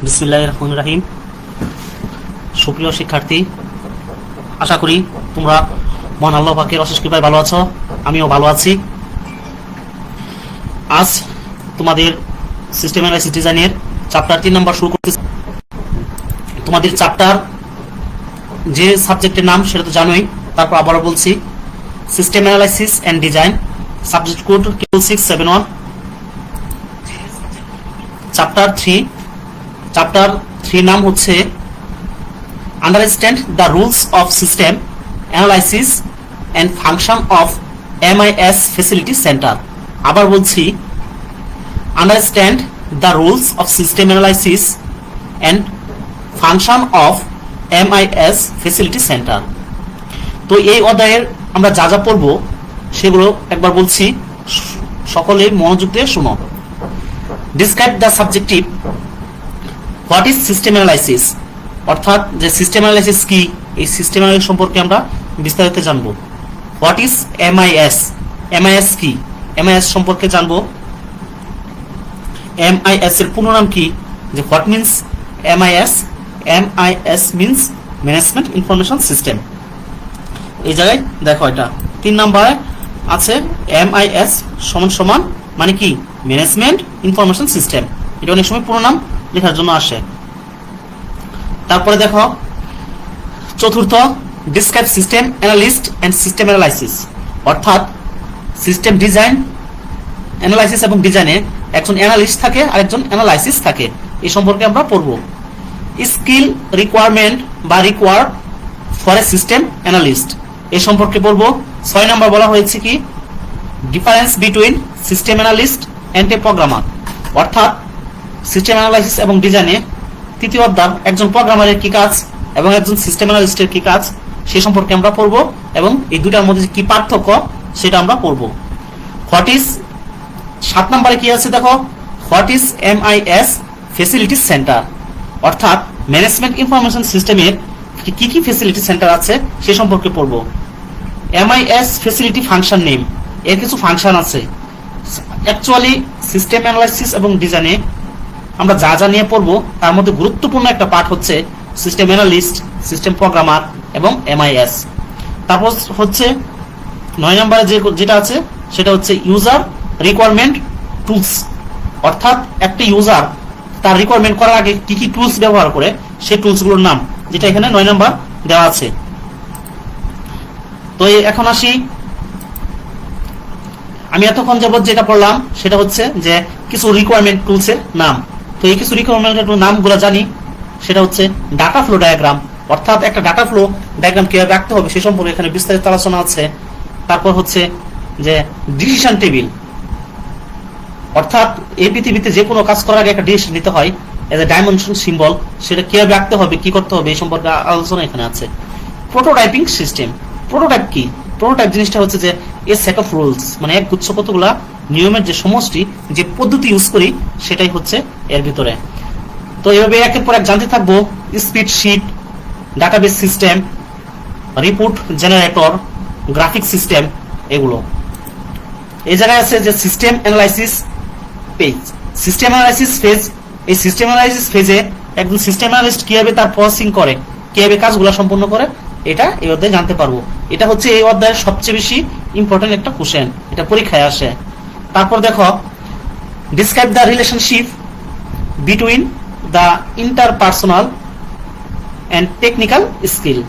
বিসমিল্লাহির রহমানির রহিম। সুপ্রিয় শিক্ষার্থী, আশা করি তোমরা মহান আল্লাহ পাকের অশেষ কৃপায় ভালো আছো। আমিও ভালো আছি। আজ তোমাদের সিস্টেম অ্যানালাইসিস ডিজাইনের চ্যাপ্টার 3 নাম্বার শুরু করতেছি। তোমাদের চ্যাপ্টার যে সাবজেক্টের নাম সেটা তো জানোই, তারপর আবারও বলছি, system analysis and design, subject code 671, chapter 3 নাম হচ্ছে understand the rules of system analysis and function of MIS facility centre. আবার বলছি, understand the rules of system analysis and function of MIS facility centre. তো এই অধ্যায়ের আমরা যা যা পড়ব সেগুলো একবার বলছি, সকলে মনোযোগ দিয়ে শুনো। Describe the subjective what is system analysis, অর্থাৎ যে সিস্টেম অ্যানালাইসিস কি, এই সিস্টেম অ্যানালাইসিস সম্পর্কে আমরা বিস্তারিত জানব। হোয়াট ইজ MIS কি, MIS সম্পর্কে জানব। MIS এর পূর্ণ নাম কি, যে what means MIS means management information system. এই জায়গায় দেখো, এটা 3 নম্বরে আছে, MIS সমান সমান মানে কি, ম্যানেজমেন্ট ইনফরমেশন সিস্টেম। এটা অনেক সময় পুরো নাম লেখার জন্য আসে। তারপরে দেখো চতুর্থ, describe system analyst and system analysis, অর্থাৎ সিস্টেম ডিজাইন, অ্যানালাইসিস এবং ডিজাইনে একজন অ্যানালিস্ট থাকে আর একজন অ্যানালাইসিস থাকে, এই সম্পর্কে আমরা পড়ব। স্কিল রিকোয়ারমেন্ট বা required for a system analyst, এই সম্পর্কে পড়ব। 6 নম্বর বলা হয়েছে কি, difference between system analyst and a programmer, অর্থাৎ সিস্টেম অ্যানালাইসিস এবং ডিজাইনে তৃতীয় অধ্যায় একজন প্রোগ্রামারের কি কাজ এবং একজন সিস্টেম অ্যানালিস্টের কি কাজ সে সম্পর্কে আমরা পড়ব, এবং এই দুটার মধ্যে কি পার্থক্য সেটা আমরা পড়ব। হোয়াট ইজ 7 নম্বরে কি আছে দেখো, what is MIS facility centre, অর্থাৎ ম্যানেজমেন্ট ইনফরমেশন সিস্টেমের কি কি ফ্যাসিলিটি সেন্টার আছে সে সম্পর্কে পড়ব। MIS ফ্যাসিলিটি ফাংশন নেম, এর কিছু ফাংশন আছে। অ্যাকচুয়ালি সিস্টেম অ্যানালাইসিস এবং ডিজাইনে আমরা যা যা নিয়ে পড়বো তার মধ্যে গুরুত্বপূর্ণ একটা পার্ট হচ্ছে সিস্টেম অ্যানালিস্ট, সিস্টেম প্রোগ্রামার এবং MIS। তারপর হচ্ছে 9 নম্বরে যেটা আছে সেটা হচ্ছে ইউজার রিকোয়ারমেন্ট টুলস, অর্থাৎ একটা ইউজার তার রিকোয়ারমেন্ট করার আগে কি কি টুলস ব্যবহার করে সেই টুলসগুলোর নাম, যেটা এখানে 9 নম্বর দেওয়া আছে। তো এখন আসি, আমি এতক্ষণ যাবত যেটা পড়লাম সেটা হচ্ছে যে কিছু রিকোয়ারমেন্ট টুলসের নাম। তো এই কিছু রিকোয়ারমেন্ট নামগুলো জানি, সেটা হচ্ছে ডাটা ফ্লো ডায়াগ্রাম, অর্থাৎ একটা ডাটা ফ্লো ডায়াগ্রাম কিভাবে রাখতে হবে সে সম্পর্কে এখানে বিস্তারিত আলোচনা আছে। তারপর হচ্ছে যে ডিসিশন টেবিল, অর্থাৎ এই পৃথিবীতে যে কোনো কাজ করার আগে একটা ডিসিশন নিতে হয়, এজ এ ডাইমেনশন সিম্বল, সেটা কিভাবে রাখতে হবে, কি করতে হবে এই সম্পর্কে আলোচনা এখানে আছে। প্রোটোটাইপিং সিস্টেম, প্রোটোটাইপ কি, প্রোটোটাইপ জিনিসটা হচ্ছে যে এ সেট অফ রুলস, মানে এক গুচ্ছ কতগুলা নিয়মের যে সমষ্টি, যে পদ্ধতি ইউজ করি সেটাই হচ্ছে এর ভিতরে। তো এইভাবে একের পর এক জানতে থাকবো। Spreadsheet, database system, report generator, graphic system, এগুলো। এই জায়গায় আছে যে system analysis page, system analysis phase. এই সিস্টেম অ্যানালাইসিস ফেজে একজন সিস্টেম অ্যানালিস্ট কিভাবে তার প্রসেসিং করে, কিভাবে কাজগুলো সম্পন্ন করে, এটা এই অধ্যায়ে জানতে পারবো। এটা হচ্ছে এই অধ্যায়ের সবচেয়ে বেশি ইম্পর্টেন্ট একটা কোশ্চেন, এটা পরীক্ষায় আসে। তারপর দেখো, describe the relationship between the interpersonal and technical skill,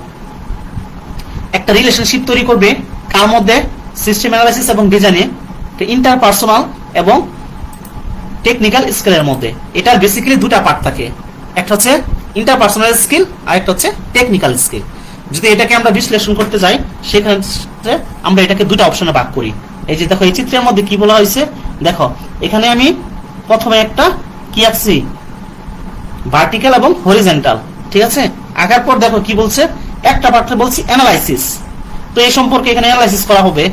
একটা রিলেশনশিপ তৈরি করবে কার মধ্যে, সিস্টেম অ্যানালাইসিস এবং ডিজাইনে ইন্টারপার্সোনাল এবং টেকনিক্যাল স্কিলের মধ্যে। এটার বেসিক্যালি দুটা পার্ট থাকে, একটা হচ্ছে ইন্টারপার্সোনাল স্কিল আর একটা হচ্ছে টেকনিক্যাল স্কিল। যদি এটাকে আমরা বিশ্লেষণ করতে যাই সেক্ষেত্রে আমরা এটাকে দুটা অপশনে ভাগ করি। এই যে দেখো, এই চিত্রের মধ্যে কি বলা হয়েছে দেখো, এখানে আমি প্রথমে একটা কি আঁকছি, ভার্টিক্যাল এবং হরিজন্টাল, ঠিক আছে। আঁকার পর দেখো কি বলছে, একটা পার্টে বলছি অ্যানালাইসিস, তো এই সম্পর্কে এখানে অ্যানালাইসিস করা হবে।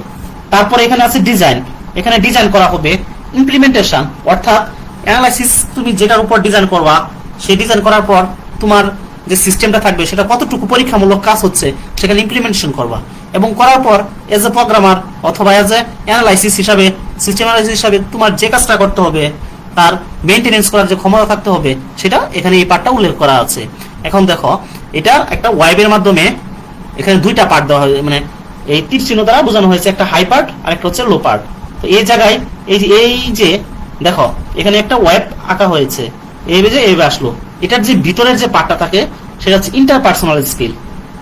তারপর এখানে আছে ডিজাইন, এখানে ডিজাইন করা হবে। ইমপ্লিমেন্টেশন, অর্থাৎ অ্যানালাইসিস তুমি যেটার উপর ডিজাইন করবা, সেই ডিজাইন করার পর তোমার যে সিস্টেমটা থাকবে সেটা কতটুকু পরীক্ষামূলক কাজ হচ্ছে সেখানে ইমপ্লিমেন্টেশন করবা, এবং করার পর এজ এ প্রোগ্রামার অথবা এজ এ অ্যানালাইসিস হিসাবে, সিস্টেম অ্যানালাইসিস হিসাবে তোমার যে কাজটা করতে হবে তার মেইনটেনেন্স করার যে ক্ষমতা থাকতে হবে সেটা এখানে এই পার্টটা উল্লেখ করা আছে। এখন দেখো এটা একটা ওয়েবের মাধ্যমে এখানে দুইটা পার্ট দেওয়া হয়, মানে এই তীর চিহ্ন দ্বারা বোঝানো হয়েছে, একটা হাই পার্ট আর একটা হচ্ছে লো পার্ট। তো এই জায়গায় এই যে দেখো এখানে একটা ওয়েব আঁকা হয়েছে, এইভাবে আসলো। এটার যে ভিতরের যে পার্টটা থাকে সেটা হচ্ছে ইন্টারপার্সোনাল স্কিল,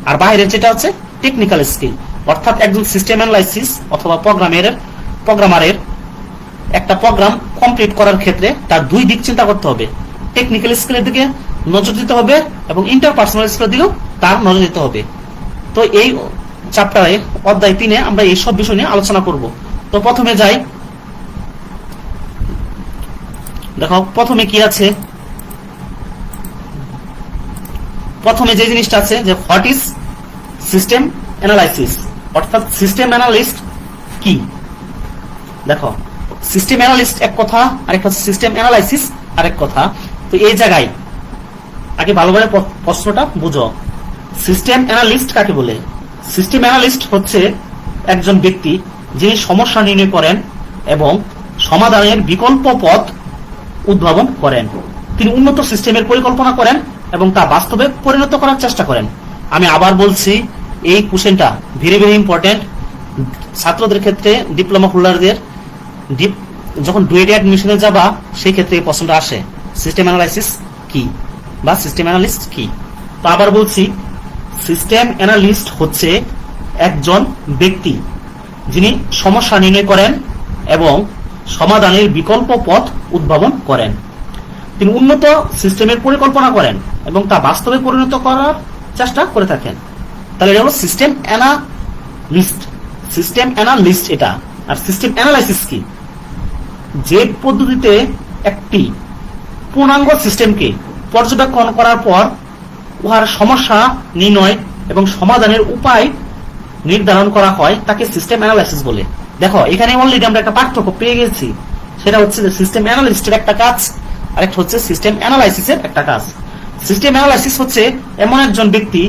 আর বাইরের যেটা হচ্ছে টেকনিক্যাল স্কিল। অর্থাৎ একজন সিস্টেম অ্যানালাইসিস অথবা প্রোগ্রামারের একটা প্রোগ্রাম কমপ্লিট করার ক্ষেত্রে তার দুই দিক চিন্তা করতে হবে, টেকনিক্যাল স্কিলের দিকে নজর দিতে হবে এবং ইন্টারপার্সোনাল স্কিলের দিকেও তার নজর দিতে হবে। তো এই চ্যাপ্টারে অধ্যায় 3-এ আমরা এই সব বিষয় নিয়ে আলোচনা করব। তো প্রথমে যাই, দেখো প্রথমে কি আছে। প্রথমে যে জিনিসটা আছে যে হোয়াট ইজ সিস্টেম অ্যানালাইসিস, অর্থাৎ সিস্টেম অ্যানালিস্ট কি। দেখো সিস্টেম অ্যানালিস্ট এক কথা, আরেকটা হচ্ছে সিস্টেম অ্যানালাইসিস আরেক কথা। তো এই জায়গায় আগে ভালোভাবে প্রশ্নটা বুঝো, সিস্টেম অ্যানালিস্ট কাকে বলে। সিস্টেম অ্যানালিস্ট হচ্ছে একজন ব্যক্তি যিনি সমস্যা নির্ণয় করেন এবং সমাধানের বিকল্প পথ উদ্ভাবন করেন। তিনি উন্নত সিস্টেমের পরিকল্পনা করেন এবং তা বাস্তবে পরিণত করার চেষ্টা করেন। আমি আবার বলছি, এই কোশ্চেনটা ভেরি ভেরি ইম্পর্টেন্ট ছাত্রদের ক্ষেত্রে, ডিপ্লোমা হোল্ডারদের যখন ডুয়েট অ্যাডমিশনে যাবা সেই ক্ষেত্রে এই প্রশ্নটা আসে, সিস্টেম অ্যানালাইসিস কি বা সিস্টেম অ্যানালিস্ট কি। তো আবার বলছি, সিস্টেম অ্যানালিস্ট হচ্ছে একজন ব্যক্তি যিনি সমস্যা নির্ণয় করেন এবং সমাধানের বিকল্প পথ উদ্ভাবন করেন। তিনি উন্নত সিস্টেমের পরিকল্পনা করেন এবং তা বাস্তবে পরিণত করার চেষ্টা করে থাকেন। তাহলে এটা হলো সিস্টেম অ্যানালিস্ট। সিস্টেম অ্যানালিস্ট এটা। আর সিস্টেম অ্যানালাইসিস কি, যে পদ্ধতিতে একটি পূর্ণাঙ্গ সিস্টেমকে পর্যবেক্ষণ করার পর উহার সমস্যা নির্ণয় এবং সমাধানের উপায় নির্ধারণ করা হয় তাকে সিস্টেম অ্যানালাইসিস বলে। দেখো এখানে অলরেডি আমরা একটা পার্থক্য পেয়ে গেছি, সেটা হচ্ছে যে সিস্টেম অ্যানালিস্টের একটা কাজ আর একটা হচ্ছে সিস্টেম অ্যানালাইসিসের একটা কাজ। সিস্টেম অ্যানালাইসিস হচ্ছে এমন একজন ব্যক্তি,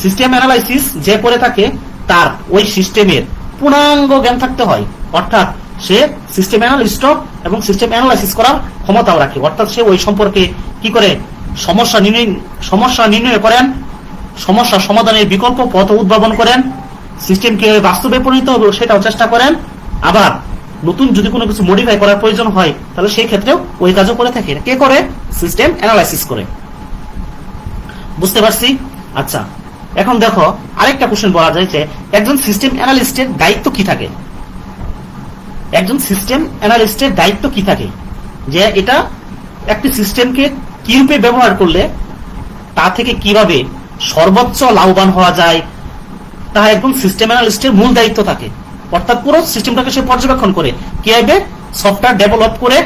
সিস্টেম অ্যানালাইসিস যে করে থাকে তার ওই সিস্টেমের পূর্ণাঙ্গ জ্ঞান থাকতে হয়, অর্থাৎ সে সিস্টেম অ্যানালিস্ট এবং সিস্টেম অ্যানালাইসিস করার ক্ষমতাও রাখে। অর্থাৎ সে ওই সম্পর্কে কি করে সমস্যা নির্ণয় করেন, সমস্যা সমাধানের বিকল্প পথ উদ্ভাবন করেন, সিস্টেমকে বাস্তবে পরিণত হবে সেটাও চেষ্টা করেন। আবার নতুন যদি কোনো কিছু মডিফাই করার প্রয়োজন হয় তাহলে সেই ক্ষেত্রেও ওই কাজও করে থাকে। কে করে? সিস্টেম অ্যানালাইসিস করে। বুঝতে পারছি? আচ্ছা, এখন দেখো আরেকটা কোশ্চেন বলা যায় যে একজন সিস্টেম অ্যানালিস্টের দায়িত্ব কি থাকে। একজন সিস্টেম অ্যানালিস্টের দায়িত্ব কি থাকে, যে এটা একটি সিস্টেমকে কি রূপে ব্যবহার করলে তা থেকে কিভাবে সর্বোচ্চ লাভবান হওয়া যায়, তা একজন সিস্টেম অ্যানালিস্টের মূল দায়িত্ব থাকে। অর্থাৎ পুরো সিস্টেমটাকে সে পর্যবেক্ষণ করে কিভাবে সফটওয়্যার ডেভেলপ করে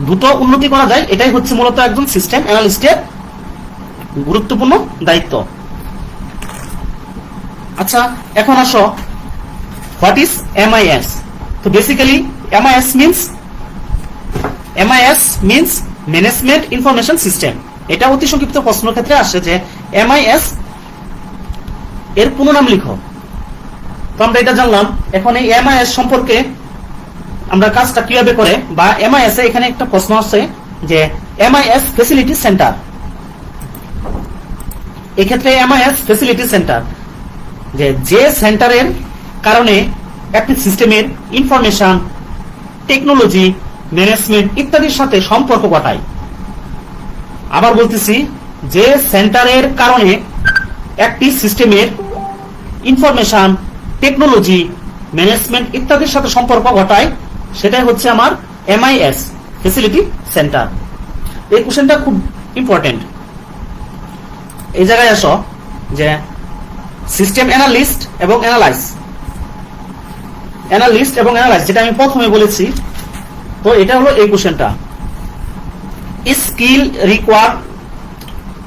দ্রুত উন্নতি করা যায়, এটাই হচ্ছে মূলত একজন সিস্টেম অ্যানালিস্টের গুরুত্বপূর্ণ দায়িত্ব। আচ্ছা, এখন আসো হোয়াট ইজ MIS। তো basically MIS means management information system. এটা অতি সংক্ষিপ্ত প্রশ্নের ক্ষেত্রে আসে যে MIS এর পুরো নাম লিখো। তো আমরা এটা জানলাম। এখন এই MIS সম্পর্কে আমরা কাজটা কিভাবে করে, বা MIS এ এখানে একটা প্রশ্ন আছে যে MIS ফ্যাসিলিটি সেন্টার। এক্ষেত্রে MIS ফ্যাসিলিটি সেন্টার যে সেন্টারের কারণে একটি সিস্টেমের ইনফরমেশন, টেকনোলজি, ম্যানেজমেন্ট ইত্যাদির সাথে সম্পর্ক ঘটায়। আবার বলতেছি, যে সেন্টারের কারণে একটি সিস্টেমের ইনফরমেশন, টেকনোলজি, ম্যানেজমেন্ট ইত্যাদির সাথে সম্পর্ক ঘটায়, সেটাই হচ্ছে আমার MIS ফ্যাসিলিটি সেন্টার। এই কোশ্চেনটা খুব ইম্পর্টেন্ট। এই জায়গায় আসো যে সিস্টেম অ্যানালিস্ট এবং অ্যানালাইজ, যেটা আমি প্রথমে বলেছি। তো এটা হলো এই কোশ্চেনটা, skill required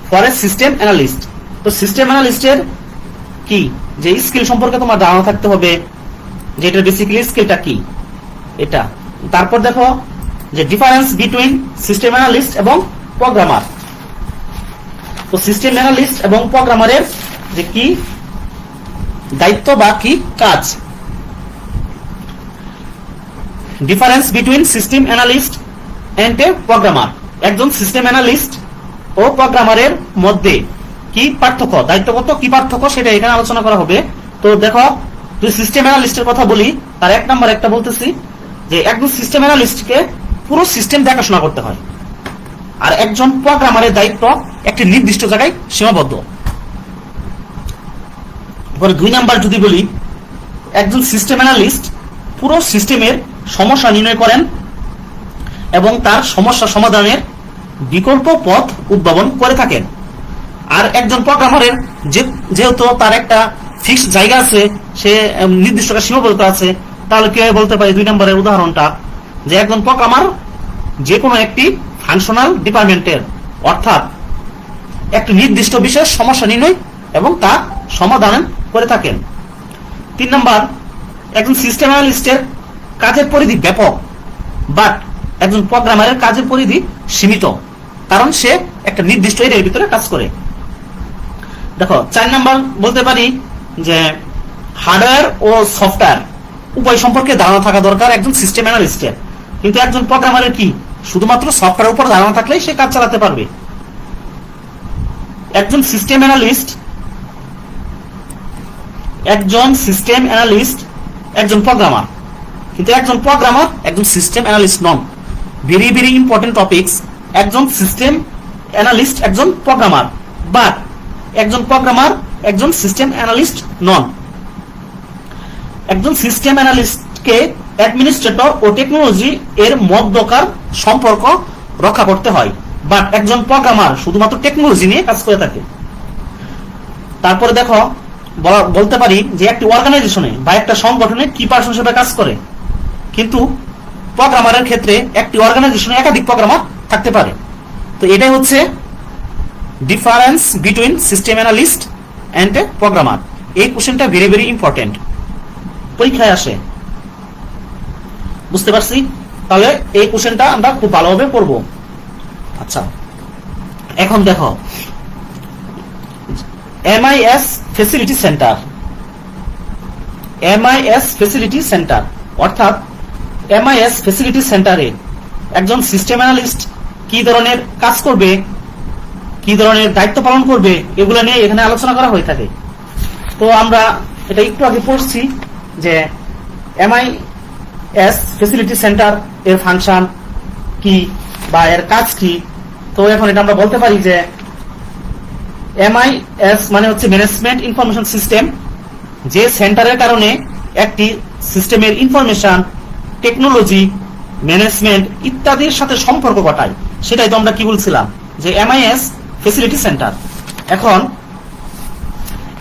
for a system analyst. তো সিস্টেম অ্যানালিস্টের কি, যে স্কিল সম্পর্কে তোমার ধারণা থাকতে হবে, যে এটা বেসিক্যালি স্কিলটা কি এটা। তারপর দেখো যে ডিফারেন্স বিটুইন সিস্টেম অ্যানালিস্ট এবং প্রোগ্রামার। তো সিস্টেম অ্যানালিস্ট এবং প্রোগ্রামারের যে কি দায়িত্ব বা কি কাজ। Difference between system analyst and a programmer. একজন সিস্টেম অ্যানালিস্ট ও প্রোগ্রামারের মধ্যে কি পার্থক্য, দায়িত্বগত কি পার্থক্য সেটা এখানে আলোচনা করা হবে। তো দেখো, তুই সিস্টেম অ্যানালিস্টের কথা বলি, তার এক নাম্বার একটা বলতেছি যে একজন সিস্টেম অ্যানালিস্টকে পুরো সিস্টেম দেখাশোনা করতে হয়, আর একজন প্রোগ্রামারের দায়িত্ব একটি নির্দিষ্ট জায়গায় সীমাবদ্ধ। পরে 2 নাম্বার যদি বলি, একজন সিস্টেম অ্যানালিস্ট পুরো সিস্টেমের সমস্যা নির্ণয় করেন এবং তার সমস্যা সমাধানের বিকল্প পথ উদ্ভাবন করে থাকেন। আর একজন প্রোগ্রামারের যেহেতু তার একটা ফিক্সড জায়গা আছে, সে নির্দিষ্ট সীমাবদ্ধতা আছে, তাহলে কিভাবে বলতে পারি 2 নম্বরের উদাহরণটা, যে একজন প্রোগ্রামার যে কোনো একটি ফাংশনাল ডিপার্টমেন্টের, অর্থাৎ একটি নির্দিষ্ট বিশেষ সমস্যা নির্ণয় এবং তা সমাধান করে থাকেন। 3 নম্বর, একজন সিস্টেম অ্যানালিস্টের কাজের পরিধি ব্যাপক, বাট একজন প্রোগ্রামারের কাজের পরিধি সীমিত, কারণ সে একটা নির্দিষ্ট এরিয়ার ভিতরে কাজ করে। দেখো 4 নম্বর বলতে পারি যে হার্ডওয়্যার ও সফটওয়্যার উভয় সম্পর্কে ধারণা থাকা দরকার একজন সিস্টেম অ্যানালিস্টের, কিন্তু একজন প্রোগ্রামারের কি শুধুমাত্র সফটওয়্যারের উপর ধারণা থাকলেই সে কাজ চালাতে পারবে। একজন সিস্টেম অ্যানালিস্ট একজন প্রোগ্রামার, কিন্তু একজন প্রোগ্রামার একজন সিস্টেম অ্যানালিস্ট নন। Very very important topics. একজন সিস্টেম অ্যানালিস্ট একজন প্রোগ্রামার, বাট একজন প্রোগ্রামার একজন সিস্টেম অ্যানালিস্ট নন। একজন সিস্টেম অ্যানালিস্টকে অ্যাডমিনিস্ট্রেটর ও টেকনোলজি এর মধ্যকার সম্পর্ক রক্ষা করতে হয়, বাট একজন প্রোগ্রামার শুধুমাত্র টেকনোলজি নিয়ে কাজ করে থাকে। তারপরে দেখো, বলতে পারি যে একটি অর্গানাইজেশনে বা একটা সংগঠনে কি পার্সন হিসেবে কাজ করে, কিন্তু প্রোগ্রামারের ক্ষেত্রে একটি অর্গানাইজেশনে একাধিক প্রোগ্রামার থাকতে পারে। তো এটাই হচ্ছে difference between system analyst and a programmer. এই কোশ্চেনটা ভেরি ভেরি ইম্পর্টেন্ট, পরীক্ষায় আসে, বুঝতে পারছি? তাহলে এই কোশ্চেনটা আমরা খুব ভালোভাবে পড়ব। আচ্ছা, এখন দেখো MIS facility centre. MIS facility centre অর্থাৎ MIS ফ্যাসিলিটি সেন্টারে একজন সিস্টেম অ্যানালিস্ট কি ধরনের কাজ করবে, কি ধরনের দায়িত্ব পালন করবে, এগুলো নিয়ে এখানে আলোচনা করা হয়ে থাকে। তো আমরা এটা একটু আগে পড়ছি যে MIS ফ্যাসিলিটি সেন্টার এর ফাংশন কি বা এর কাজ কি। তো এখন এটা আমরা বলতে পারি যে MIS মানে হচ্ছে ম্যানেজমেন্ট ইনফরমেশন সিস্টেম, যে সেন্টারের কারণে একটি সিস্টেমের ইনফরমেশন, টেকনোলজি, ম্যানেজমেন্ট ইত্যাদির সাথে সম্পর্ক ঘটায়। সেটাই তো আমরা কি বলছিলাম যে MIS ফ্যাসিলিটি সেন্টার। এখন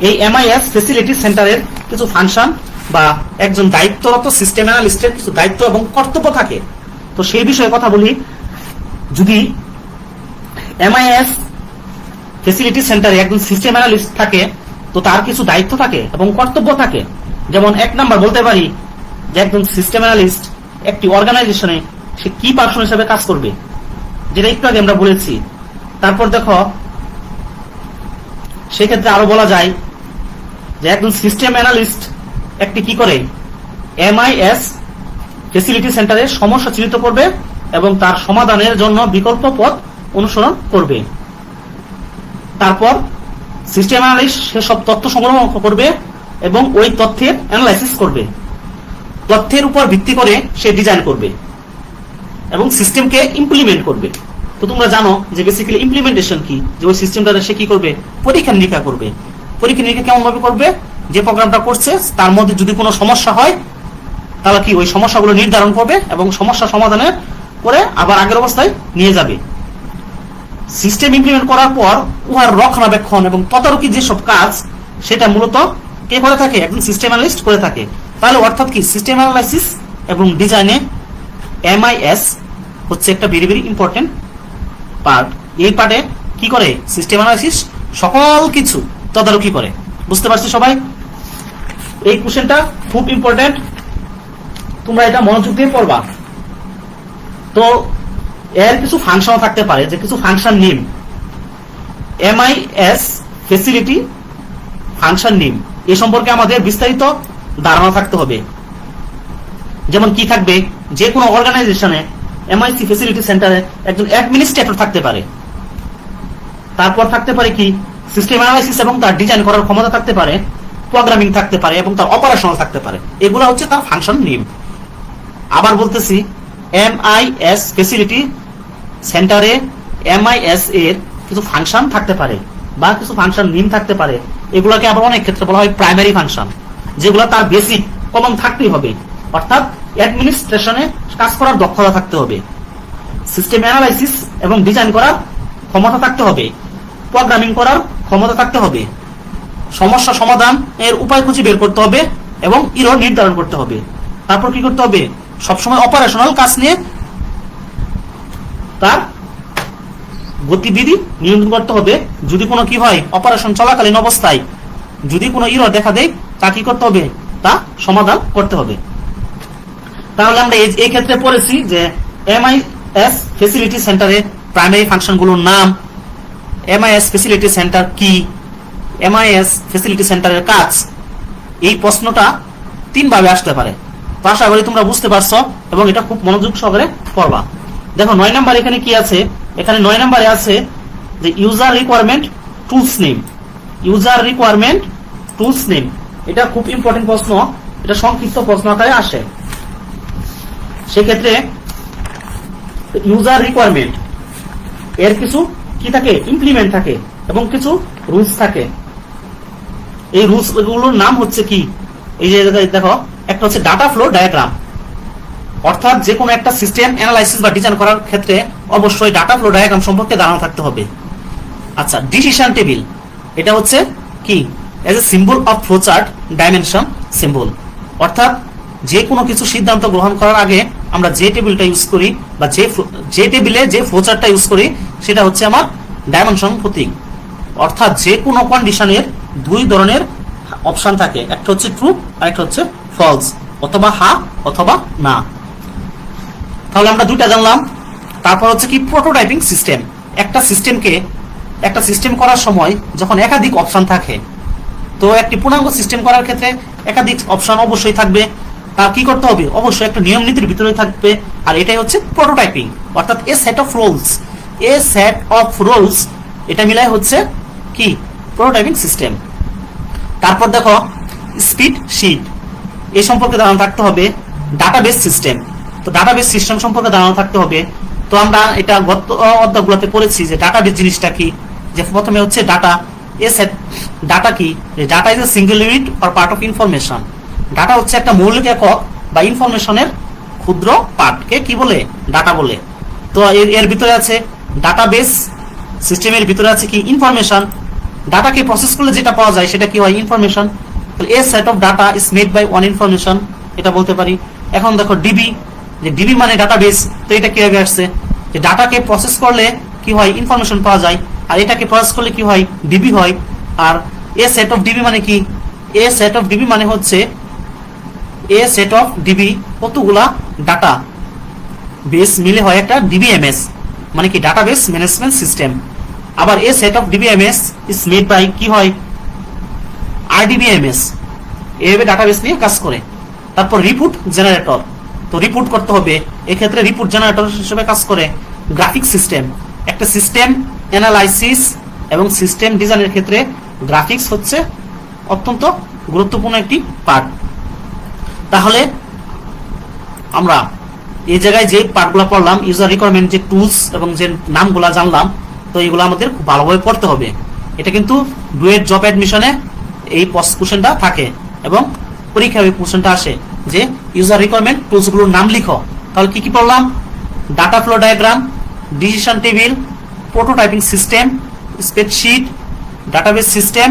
এই MIS ফ্যাসিলিটি সেন্টারের কিছু ফাংশন বা একজন দায়িত্বরত সিস্টেম অ্যানালিস্টের কিছু দায়িত্ব এবং কর্তব্য থাকে। তো সেই বিষয়ে কথা বলি। যদি MIS ফ্যাসিলিটি সেন্টারে একজন সিস্টেম অ্যানালিস্ট থাকে, তো তার কিছু দায়িত্ব থাকে এবং কর্তব্য থাকে। যেমন 1 নাম্বার বলতে পারি যে একজন সিস্টেম অ্যানালিস্ট একটি অর্গানাইজেশনে সে কি পার্সন হিসেবে কাজ করবে, যেটা একটু আগে আমরা বলেছি। তারপর দেখো, সেক্ষেত্রে আরো বলা যায় যে একজন সিস্টেম অ্যানালিস্ট একটি কি করে, MIS ফ্যাসিলিটি সেন্টারে সমস্যা চিহ্নিত করবে এবং তার সমাধানের জন্য বিকল্প পথ অনুসরণ করবে। তারপর সিস্টেম অ্যানালিস্ট সেসব তথ্য সংগ্রহ করবে এবং ওই তথ্যের অ্যানালাইসিস করবে। তথ্যের উপর ভিত্তি করে সে ডিজাইন করবে এবং সিস্টেমকে ইমপ্লিমেন্ট করবে। তো তোমরা জানো যে বেসিক্যালি ইমপ্লিমেন্টেশন কি, যে ওই সিস্টেমটাতে সে কি করবে, পরীক্ষা নিরীক্ষা করবে। পরীক্ষা নিরীক্ষা কেমন ভাবে করবে, যে প্রোগ্রামটা করছে তার মধ্যে যদি কোনো সমস্যা হয় তাহলে কি ওই সমস্যাগুলো নির্ধারণ করবে এবং সমস্যা সমাধানের করে আবার আগের অবস্থায় নিয়ে যাবে। সিস্টেম ইমপ্লিমেন্ট করার পর উহার রক্ষণাবেক্ষণ এবং তদারকি যেসব কাজ, সেটা মূলত কে করে থাকে, একজন সিস্টেম অ্যানালিস্ট করে থাকে। তাহলে অর্থাৎ কি, সিস্টেম অ্যানালাইসিস এবং ডিজাইনে MIS হচ্ছে একটা ভেরি ভেরি ইম্পর্টেন্ট পার্ট। এই পার্টে কি করে, সিস্টেম অ্যানালাইসিস সকল কিছু তদারকি করে। বুঝতে পারছি সবাই? এই কোশ্চেনটা খুব ইম্পর্টেন্ট, তোমরা এটা মনোযোগ দিয়ে পড়বা। তো এর কিছু ফাংশন থাকতে পারে, যে কিছু function name, MIS facility function name, এ সম্পর্কে আমাদের বিস্তারিত ধারণা থাকতে হবে। যেমন কি থাকবে, যে কোনো অর্গানাইজেশনে এমআইসি ফ্যাসিলিটি সেন্টারে একজন অ্যাডমিনিস্ট্রেটর থাকতে পারে, তারপর থাকতে পারে কি সিস্টেম অ্যানালাইসিস এবং তার ডিজাইন করার ক্ষমতা থাকতে পারে, প্রোগ্রামিং থাকতে পারে এবং তার অপারেশনাল থাকতে পারে। এগুলো হচ্ছে তার ফাংশন নেম। আবার বলতেছি, এমআইএস ফ্যাসিলিটি সেন্টারে এমআইএস এর কিছু ফাংশন থাকতে পারে বা কিছু ফাংশন নেম থাকতে পারে। এগুলোকে আবার অনেক ক্ষেত্রে বলা হয় প্রাইমারি ফাংশন, যেগুলো তার বেসিক কমন থাকতেই হবে, অর্থাৎ অ্যাডমিনিস্ট্রেশনে কাজ করার দক্ষতা থাকতে হবে, সিস্টেম অ্যানালাইসিস এবং ডিজাইন করার ক্ষমতা থাকতে হবে, প্রোগ্রামিং করার ক্ষমতা থাকতে হবে, সমস্যা সমাধান এর উপায় খুঁজে বের করতে হবে এবং এরর নির্ধারণ করতে হবে। তারপর কি করতে হবে, সবসময় অপারেশনাল কাজ নিয়ে তার গতিবিধি নিয়ন্ত্রণ করতে হবে। যদি কোনো কি হয়, অপারেশন চলাকালীন অবস্থায় যদি কোনো এরর দেখা দেয়, তা কি করতে হবে, তা সমাধান করতে হবে। তাহলে আমরা এই ক্ষেত্রে পড়েছি যে এমআইএস ফ্যাসিলিটি সেন্টারে প্রাইমারি ফাংশনগুলোর নাম, এমআইএস ফ্যাসিলিটি সেন্টার কি, এমআইএস ফ্যাসিলিটি সেন্টারের কাজ। এই প্রশ্নটা 3 ভাবে আসতে পারে। তো আশা করি তোমরা বুঝতে পারছো এবং এটা খুব মনোযোগ সহকারে পড়বা। দেখো 9 নাম্বার এখানে কি আছে, এখানে 9 নম্বরে আছে যে user requirement tools name. User requirement tools name, এটা খুব ইম্পর্টেন্ট প্রশ্ন, এটা সংক্ষিপ্ত প্রশ্ন আকারে আসে। সেক্ষেত্রে ইউজার রিকোয়ারমেন্ট এর কিছু কি থাকে, ইমপ্লিমেন্ট থাকে এবং কিছু রুলস থাকে। এই রুলস গুলোর নাম হচ্ছে কি, এই যে দেখো, একটা হচ্ছে ডাটা ফ্লো ডায়াগ্রাম, অর্থাৎ যে কোনো একটা সিস্টেম অ্যানালাইসিস বা ডিজাইন করার ক্ষেত্রে অবশ্যই ডাটা ফ্লো ডায়াগ্রাম সম্পর্কে ধারণা থাকতে হবে। আচ্ছা, ডিসিশন টেবিল, এটা হচ্ছে কি, as a symbol of flow chart dimension symbol, অর্থাৎ যে কোনো কিছু সিদ্ধান্ত গ্রহণ করার আগে আমরা যে টেবিলটা ইউজ করি বা যে টেবিলে যে ফ্লো চার্টটা ইউজ করি সেটা হচ্ছে আমার ডাইমেনশন প্রতীক। অর্থাৎ যে কোনো কন্ডিশনের 2 ধরনের অপশন থাকে, একটা হচ্ছে ট্রু আর একটা হচ্ছে ফলস, অথবা হ্যাঁ অথবা না। তাহলে আমরা 2টা জানলাম। তারপর হচ্ছে কি প্রোটোটাইপিং সিস্টেম। একটা সিস্টেম করার সময় যখন একাধিক অপশন থাকে, তো একটি পূর্ণাঙ্গ সিস্টেম করার ক্ষেত্রে একাধিক অপশন অবশ্যই থাকবে। তা কি করতে হবে, অবশ্যই একটা নিয়ম নীতির ভিতরে থাকবে, আর এটাই হচ্ছে প্রোটোটাইপিং, অর্থাৎ এ সেট অফ রুলস, এটা মিলাই হচ্ছে কি প্রোটোটাইপিং সিস্টেম। তারপর দেখো স্পিড শিট, এই সম্পর্কে ধারণা থাকতে হবে। ডাটাবেস সিস্টেম, তো ডাটাবেস সিস্টেম সম্পর্কে ধারণা থাকতে হবে। তো আমরা এটা গত অধ্যায়গুলোতে পড়েছি যে ডাটাবেস জিনিসটা কি, যে প্রথমে হচ্ছে ডাটা, ডাটা কি, data is a single unit or part of information. Data হচ্ছে একটা মৌলিক একক বা ইনফরমেশনের ক্ষুদ্র পার্টকে কি বলে, ডাটা বলে। তো এর ভিতরে আছে ডাটাবেস সিস্টেমের ভিতরে আছে কি ইনফরমেশন, ডাটাকে প্রসেস করলে যেটা পাওয়া যায় সেটা কি হয়, information. A set of data is made by one information, এটা বলতে পারি। এখন দেখো ডিবি, যে ডিবি মানে ডাটাবেস, তো এটা কিভাবে আসছে, যে ডাটাকে প্রসেস করলে কি হয়, ইনফরমেশন পাওয়া যায়, আর এটাকে প্রসেস করলে কি হয়, ডিবি হয়। আর এ সেট অফ ডিবি মানে কি, এ সেট অফ ডিবি মানে হচ্ছে এ সেট অফ ডিবি কতগুলা ডাটা বেস মিলে হয় একটা ডিবিএমএস, মানে কি ডাটাবেস ম্যানেজমেন্ট সিস্টেম। আবার a set of DBMS is made by কি হয়, আরডিবিএমএস, এভাবে ডাটাবেস নিয়ে কাজ করে। তারপর রিপোর্ট জেনারেটর, তো রিপোর্ট করতে হবে, এক্ষেত্রে রিপোর্ট জেনারেটর হিসেবে কাজ করে গ্রাফিক সিস্টেম। একটা সিস্টেম অ্যানালাইসিস এবং সিস্টেম ডিজাইনের ক্ষেত্রে গ্রাফিক্স হচ্ছে অত্যন্ত গুরুত্বপূর্ণ একটি পার্ট। তাহলে আমরা এই জায়গায় যে পার্টগুলো পড়লাম, ইউজার রিকোয়ারমেন্ট, যে টুলস এবং যে নামগুলো জানলাম, তো এগুলো আমাদের খুব ভালোভাবে পড়তে হবে। এটা কিন্তু ডুয়েট জব অ্যাডমিশনে এই কোশ্চেনটা থাকে এবং পরীক্ষায় এই কোশ্চেনটা আসে যে ইউজার রিকোয়ারমেন্ট টুলসগুলোর নাম লিখো। তাহলে কি কি পড়লাম, data flow diagram, decision table, prototyping system, spreadsheet, database system,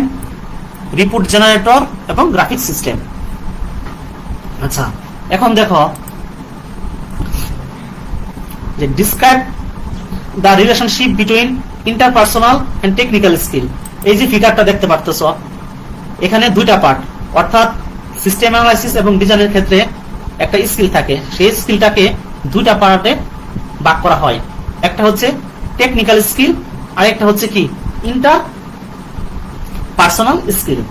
report generator এবং গ্রাফিক সিস্টেম। আচ্ছা, এখন দেখো যে describe the relationship between interpersonal and technical skill. এই যে ফিগারটা দেখতে পারতেছো, এখানে 2টা পার্ট, অর্থাৎ সিস্টেম অ্যানালাইসিস এবং ডিজাইনের ক্ষেত্রে একটা স্কিল থাকে, সেই স্কিলটাকে 2টা পার্টে ভাগ করা হয়। একটা হচ্ছে টেকনিক্যাল স্কিল আর একটা হচ্ছে কি ইন্টারপার্সোনাল স্কিল।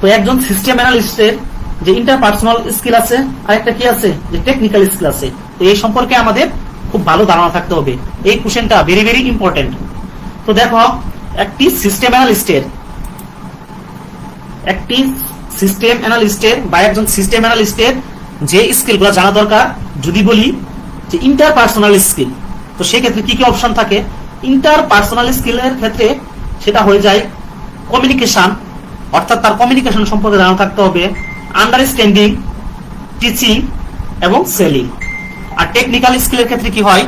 তো একজন সিস্টেম অ্যানালিস্টের যে ইন্টারপার্সোনাল স্কিল আছে আর একটা কি আছে, যে টেকনিক্যাল স্কিল আছে। তো এই সম্পর্কে আমাদের খুব ভালো ধারণা থাকতে হবে। এই কোশ্চেনটা ভেরি ভেরি ইম্পর্টেন্ট। তো দেখো, একটি সিস্টেম অ্যানালিস্টের বা একজন সিস্টেম অ্যানালিস্টের যে স্কিলগুলো জানা দরকার, যদি বলি যে ইন্টারপার্সোনাল স্কিল, তো সেক্ষেত্রে কি কি অপশন থাকে? ইন্টারপার্সোনাল স্কিলের ক্ষেত্রে সেটা হয়ে যায় কমিউনিকেশন, অর্থাৎ তার কমিউনিকেশন সম্পর্কে জানা থাকতে হবে, আন্ডারস্ট্যান্ডিং, টিচিং এবং সেলিং। আর টেকনিক্যাল স্কিলের ক্ষেত্রে কি হয়?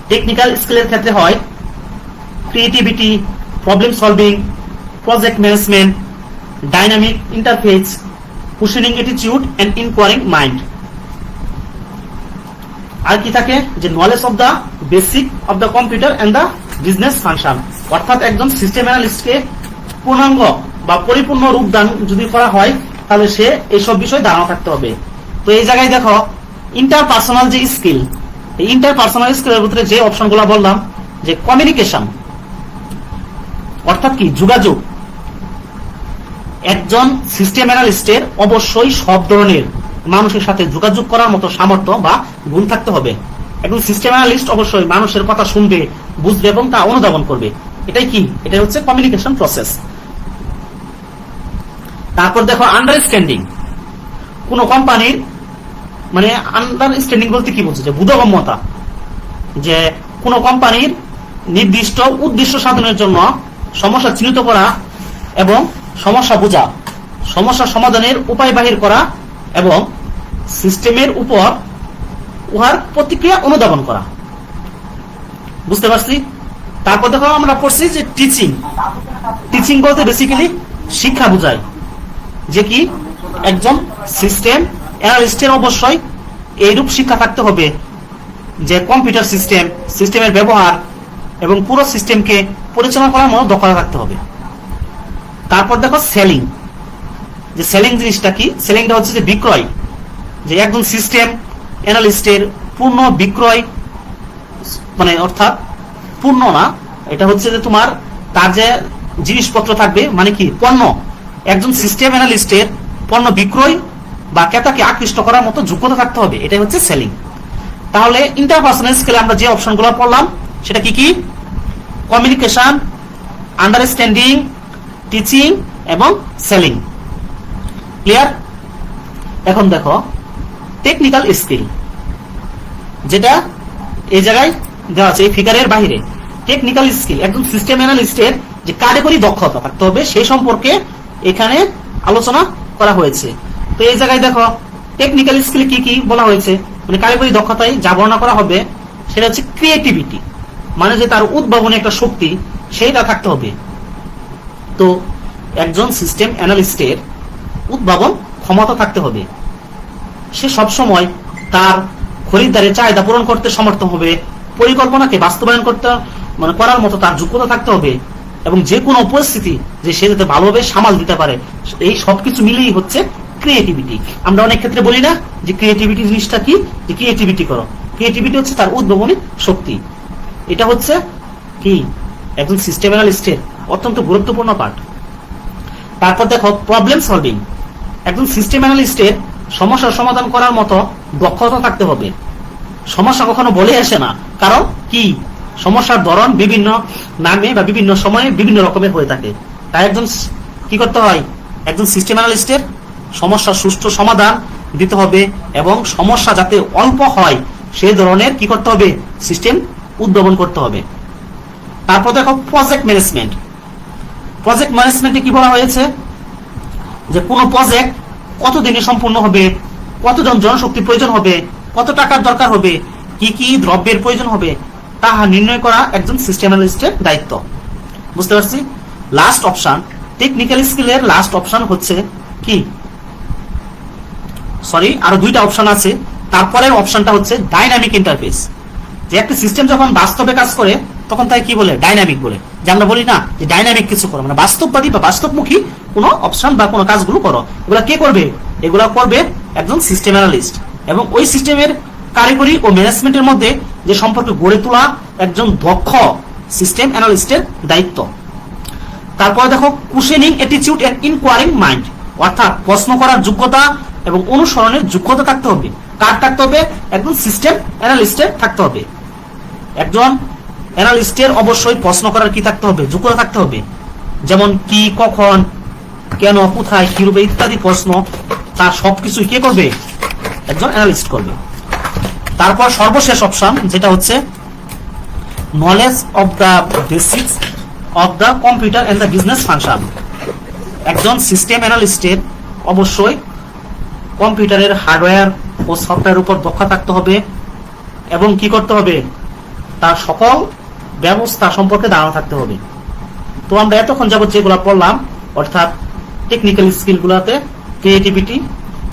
টেকনিক্যাল স্কিলের ক্ষেত্রে হয় creativity, problem solving, project management, dynamic interface, questioning attitude and inquiring mind. আর কি থাকে? যে knowledge of the basic of the computer and the business function, অর্থাৎ একজন সিস্টেম অ্যানালিস্টকে পূর্ণাঙ্গ বা পরিপূর্ণ রূপদান যদি করা হয়, তাহলে সে এইসব বিষয় ধারণা থাকতে হবে। তো এই জায়গায় দেখো, ইন্টারপার্সোনাল যে স্কিল, এই ইন্টারপার্সোনাল স্কিলের ভিতরে যে অপশনগুলো বললাম, যে কমিউনিকেশন অর্থাৎ কি? যোগাযোগ। একজন সিস্টেম অ্যানালিস্টের অবশ্যই সব ধরনের মানুষের সাথে যোগাযোগ করার মতো সামর্থ্য বা গুণ থাকতে হবে। একজন সিস্টেম অ্যানালিস্ট অবশ্যই মানুষের কথা শুনবে, বুঝবে এবং তা অনুধাবন করবে। এটাই কি? এটাই হচ্ছে কমিউনিকেশন প্রসেস। তারপর দেখো আন্ডারস্ট্যান্ডিং। কোন কোম্পানির মানে আন্ডারস্ট্যান্ডিং বলতে কি বলছে? যে বোধগম্যতা, যে কোন কোম্পানির নির্দিষ্ট উদ্দেশ্য সাধনের জন্য সমস্যা চিহ্নিত করা এবং সমস্যা বোঝা, সমস্যা সমাধানের উপায় বাহির করা এবং সিস্টেমের উপর উহার প্রতিক্রিয়া অনুধাবন করা। বুঝতে পারছি? তারপর দেখো আমরা পড়ছি যে টিচিং। টিচিং বলতে বেসিক্যালি শিক্ষা বোঝায়, যে কি একজন সিস্টেম অ্যানালিস্টের অবশ্যই এইরূপ শিক্ষা থাকতে হবে যে কম্পিউটার সিস্টেমের ব্যবহার এবং পুরো সিস্টেমকে পরিচালনা করার মতো দক্ষতা থাকতে হবে। তারপর দেখো সেলিং। যে সেলিং জিনিসটা কি? সেলিংটা হচ্ছে যে বিক্রয়, যে একজন সিস্টেম অ্যানালিস্টের পূর্ণ বিক্রয়, মানে অর্থাৎ পূর্ণ না, এটা হচ্ছে যে তোমার তার যে জিনিসপত্র থাকবে, মানে কি পণ্য, একজন সিস্টেম অ্যানালিস্টের পণ্য বিক্রয় বা ক্রেতাকে আকৃষ্ট করার মতো যোগ্যতা থাকতে হবে। এটাই হচ্ছে সেলিং। তাহলে ইন্টারপার্সোনাল স্কিলে আমরা যে অপশনগুলো পড়লাম সেটা কি কি? কমিউনিকেশন, আন্ডারস্ট্যান্ডিং, টিচিং এবং সেলিং। ক্লিয়ার? এখন দেখো টেকনিক্যাল স্কিল, যেটা এই জায়গায় দেওয়া আছে এই ফিগারের বাইরে। টেকনিক্যাল স্কিল একজন সিস্টেম অ্যানালিস্টের যে কারিগরি দক্ষতা থাকতে হবে সেই সম্পর্কে এখানে আলোচনা করা হয়েছে। তো এই জায়গায় দেখো টেকনিক্যাল স্কিল কি কি বলা হয়েছে, মানে কারিগরি দক্ষতায় যা বর্ণনা করা হবে সেটা হচ্ছে ক্রিয়েটিভিটি, মানে যে তার উদ্ভাবনী একটা শক্তি সেইটা থাকতে হবে। তো একজন সিস্টেম অ্যানালিস্টের উদ্ভাবন ক্ষমতা থাকতে হবে, সে সবসময় তার খরিদ্দারের চাহিদা পূরণ করতে সমর্থ হবে, পরিকল্পনাকে বাস্তবায়ন করতে মানে করার মতো তার যোগ্যতা থাকতে হবে, এবং যে কোনো পরিস্থিতি যে সে যাতে ভালোভাবে সামাল দিতে পারে, এই সবকিছু মিলেই হচ্ছে ক্রিয়েটিভিটি। আমরা অনেক ক্ষেত্রে বলি না যে ক্রিয়েটিভিটি জিনিসটা কি? যে ক্রিয়েটিভিটি করো। ক্রিয়েটিভিটি হচ্ছে তার উদ্ভাবনী শক্তি। এটা হচ্ছে কি একজন সিস্টেম অ্যানালিস্টের অত্যন্ত গুরুত্বপূর্ণ পার্ট। তারপর দেখো প্রবলেম সলভিং। একজন সিস্টেম অ্যানালিস্টের সমস্যার সমাধান করার মতো দক্ষতা থাকতে হবে। সমস্যা কখনো বলে আসে না, কারণ কি সমস্যার ধরন বিভিন্ন নামে বা বিভিন্ন সময়ে বিভিন্ন রকমের হয়ে থাকে। তাই একজন কি করতে হয়? একজন সিস্টেম অ্যানালিস্টের সমস্যার সুষ্ঠু সমাধান দিতে হবে এবং সমস্যা যাতে অল্প হয় সেই ধরনের কি করতে হবে? সিস্টেম উদ্ভাবন করতে হবে। তারপর দেখো প্রজেক্ট ম্যানেজমেন্ট। প্রজেক্ট ম্যানেজমেন্টে কি বলা হয়েছে? যে কোনো প্রজেক্ট কত দিনে সম্পূর্ণ হবে, কতজন জনশক্তি প্রয়োজন হবে, কত টাকার দরকার হবে, কি কি দ্রব্যের প্রয়োজন হবে, তাহা নির্ণয় করা একজন সিস্টেম অ্যানালিস্টের দায়িত্ব। বুঝতে পারছি? লাস্ট অপশন, টেকনিক্যাল স্কিলের লাস্ট অপশন হচ্ছে কি, সরি আরো দুইটা অপশন আছে। তারপরের অপশনটা হচ্ছে ডাইনামিক ইন্টারফেস। যে একটা সিস্টেম যখন বাস্তবে কাজ করে তখন তাই কি বলে? ডাইনামিক বলে। যে আমরা বলি না যে ডাইনামিক কিছু করো, মানে বাস্তববাদী বা বাস্তবমুখী কোনো অপশন বা কোনো কাজগুলো করো। এগুলা কে করবে? এগুলা করবে একজন সিস্টেম অ্যানালিস্ট, এবং ওই সিস্টেমের কারিগরি ও ম্যানেজমেন্টের মধ্যে যে সম্পর্ক গড়ে তোলা একজন দক্ষ সিস্টেম অ্যানালিস্টের দায়িত্ব। তারপরে দেখো questioning attitude and inquiring mind, অর্থাৎ প্রশ্ন করার যোগ্যতা এবং অনুসরণের যোগ্যতা থাকতে হবে। কার থাকতে হবে? একজন সিস্টেম অ্যানালিস্টের থাকতে হবে। একজন অ্যানালিস্টের অবশ্যই প্রশ্ন করার কি থাকতে হবে? যোগ্যতা থাকতে হবে। যেমন কি, কখন, কেন, কোথায়, কিভাবে ইত্যাদি প্রশ্ন, তার সবকিছু কে করবে? একজন অ্যানালিস্ট করবে। তারপর সর্বশেষ অপশন যেটা হচ্ছে knowledge of the basics of the computer and the business function. একজন সিস্টেম অ্যানালিস্টের অবশ্যই কম্পিউটারের হার্ডওয়্যার ও সফটওয়্যার উপর দক্ষ থাকতে হবে এবং কি করতে হবে? তার সকল ব্যবস্থা সম্পর্কে ধারণা থাকতে হবে। তো আমরা এতক্ষণ যাবত যেগুলো পড়লাম, অর্থাৎ টেকনিক্যাল স্কিলগুলোতে creativity,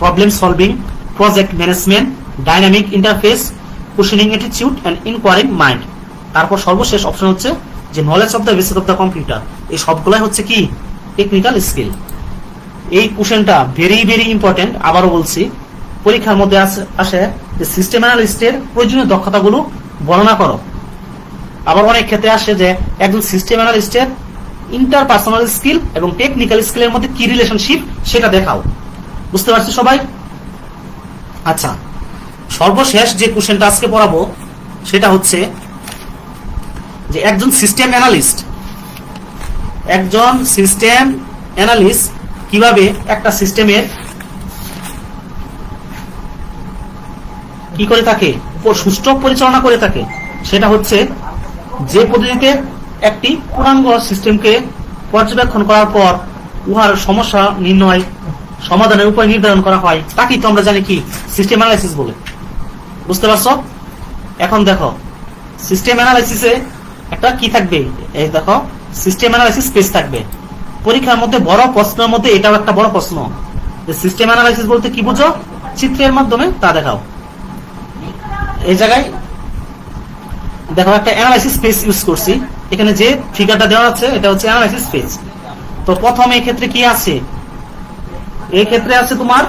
problem solving, project management, dynamic interface, questioning attitude and inquiring mind. তারপর সর্বশেষ অপশন হচ্ছে যে knowledge of the basic of the computer. এই সবগুলাই হচ্ছে কি? Technical skill. এই কোশ্চেনটা ভেরি ভেরি ইম্পর্টেন্ট। আবারও বলছি, পরীক্ষার মধ্যে আসে যে সিস্টেম অ্যানালিস্টের প্রয়োজনীয় দক্ষতাগুলো বর্ণনা করো। আবার অনেক ক্ষেত্রে আসে যে একজন সিস্টেম অ্যানালিস্টের ইন্টারপার্সোনাল স্কিল এবং টেকনিক্যাল স্কিলের মধ্যে কি রিলেশনশিপ সেটা দেখাও। বুঝতে পারছি সবাই? আচ্ছা, সর্বশেষ যে কোশ্চেনটা আজকে পড়াবো সেটা হচ্ছে যে একজন সিস্টেম অ্যানালিস্ট কিভাবে একটা সিস্টেমের কি করে থাকে, সুষ্ঠু পরিচালনা করে থাকে। সেটা হচ্ছে যে পদ্ধতিতে একটি পূর্ণাঙ্গ সিস্টেমকে পর্যবেক্ষণ করার পর উহার সমস্যা নির্ণয়, সমাধানের উপায় নির্ধারণ করা হয়, তাকেই তো আমরা জানি কি? সিস্টেম অ্যানালাইসিস বলে। বুঝতে পারছো? এখন দেখো, সিস্টেম অ্যানালাইসিসে একটা কি থাকবে? এই দেখো, সিস্টেম অ্যানালাইসিস পেজ থাকবে। পরীক্ষার মধ্যে বড় প্রশ্নের মধ্যে এটাও একটা বড় প্রশ্ন যে সিস্টেম অ্যানালাইসিস বলতে কি বুঝো, চিত্রের মাধ্যমে তা দেখাও। এই জায়গায় দেখো একটা অ্যানালাইসিস পেজ ইউজ করছি। এখানে যে ফিগারটা দেওয়া আছে এটা হচ্ছে অ্যানালাইসিস পেজ। তো প্রথমে এই ক্ষেত্রে কি আছে? এই ক্ষেত্রে আছে তোমার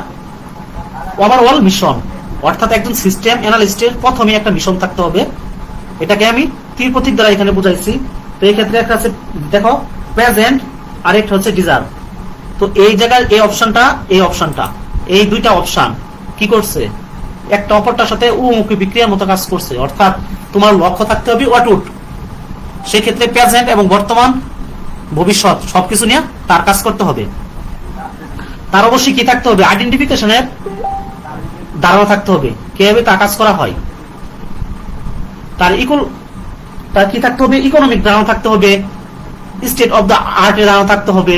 ওভারঅল মিশন, অর্থাৎ একজন সিস্টেম অ্যানালিস্টের প্রথমে একটা মিশন থাকতে হবে। এটাকে আমি তীর প্রতীক দ্বারা এখানে বুঝাইছি। তো এই ক্ষেত্রে একটা আছে দেখো প্রেজেন্ট, আর একটা হচ্ছে ডিজার্ভ। তো এই জায়গায় এই অপশনটা এই দুইটা অপশন কি করছে? একটা অপরটার সাথে উমুখী বিক্রিয়ার মতো কাজ করছে। অর্থাৎ তোমার লক্ষ্য থাকতে হবে অটুট। সেক্ষেত্রে প্রেজেন্ট এবং বর্তমান, ভবিষ্যৎ সবকিছু নিয়ে তার কাজ করতে হবে। তার অবশ্যই কি থাকতে হবে? আইডেন্টিফিকেশনের ধারণা থাকতে হবে, কিভাবে তা কাজ করা হয়। তার কি থাকতে হবে? ইকোনমিক ধারণা থাকতে হবে, স্টেট অফ দ্য আর্টের ধারণা থাকতে হবে,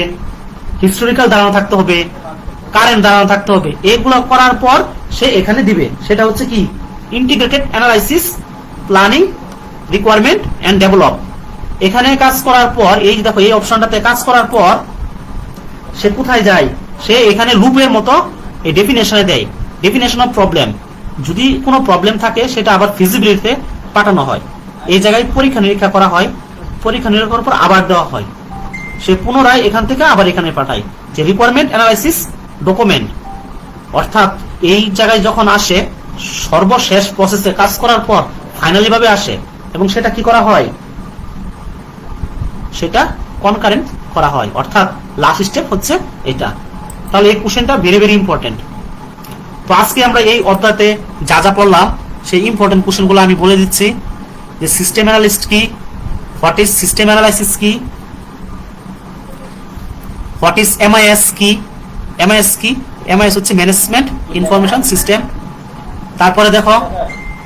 হিস্টোরিক্যাল ধারণা থাকতে হবে, কারেন্ট ধারণা থাকতে হবে। এগুলো করার পর সে এখানে দিবে। সেটা হচ্ছে কি? Integrated analysis, planning, requirement and develop. এখানে কাজ করার পর এই দেখো এই অপশনটাতে কাজ করার পর সে কোথায় যায়? সে এখানে লুপের মতো এই ডেফিনেশনে দেয়, ডেফিনেশন অফ প্রবলেম। যদি কোনো প্রবলেম থাকে সেটা আবার ফিজিবিলিটিতে পাঠানো হয়। এই জায়গায় পরীক্ষা নিরীক্ষা করা হয়, পরীক্ষা নিরীক্ষা করার পর আবার দেওয়া হয়। সে পুনরায় এখান থেকে আবার এখানে পাঠায় যে রিকোয়ারমেন্ট অ্যানালাইসিস ডকুমেন্ট। অর্থাৎ এই জায়গায় যখন আসে সর্বশেষ প্রসেসে কাজ করার পর ফাইনালি ভাবে আসে এবং সেটা কি করা হয়? সেটা কনকারেন্ট করা হয়। অর্থাৎ লাস্ট স্টেপ হচ্ছে এটা। তাহলে এই কোশ্চেনটা ভেরি ভেরি ইম্পর্টেন্ট। তো আজকে আমরা এই অধ্যায়তে যা যা পড়লাম সেই ইম্পর্টেন্ট কোশ্চেনগুলো আমি বলে দিচ্ছি। যে সিস্টেম অ্যানালিস্ট কি, হোয়াট ইজ সিস্টেম অ্যানালাইসিস কি, হোয়াট ইজ এমআইএস কি, এমআইএস হচ্ছে ম্যানেজমেন্ট ইনফরমেশন সিস্টেম। তারপরে দেখো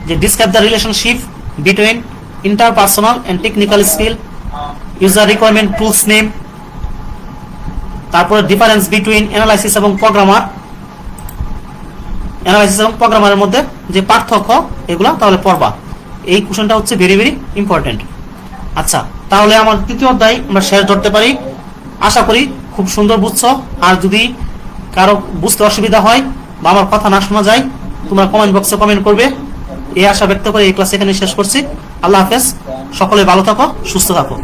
যে describe the relationship between interpersonal and technical skill, user requirement tools name. তারপরে ডিফারেন্স বিটুইন অ্যানালাইসিস এবং প্রোগ্রামারের মধ্যে যে পার্থক্য এগুলো তাহলে পড়বা। এই কোশ্চেনটা হচ্ছে ভেরি ভেরি ইম্পর্টেন্ট। আচ্ছা, তাহলে আমার তৃতীয় অধ্যায় আমরা শেষ ধরতে পারি। আশা করি খুব সুন্দর বুঝছো। আর যদি কারো বুঝতে অসুবিধা হয় বা আমার কথা না শোনা যায়, তোমরা কমেন্ট বক্সে কমেন্ট করবে। এই আশা ব্যক্ত করে এই ক্লাস এখানে শেষ করছি। আল্লাহ হাফেজ। সকলে ভালো থাকো, সুস্থ থাকো।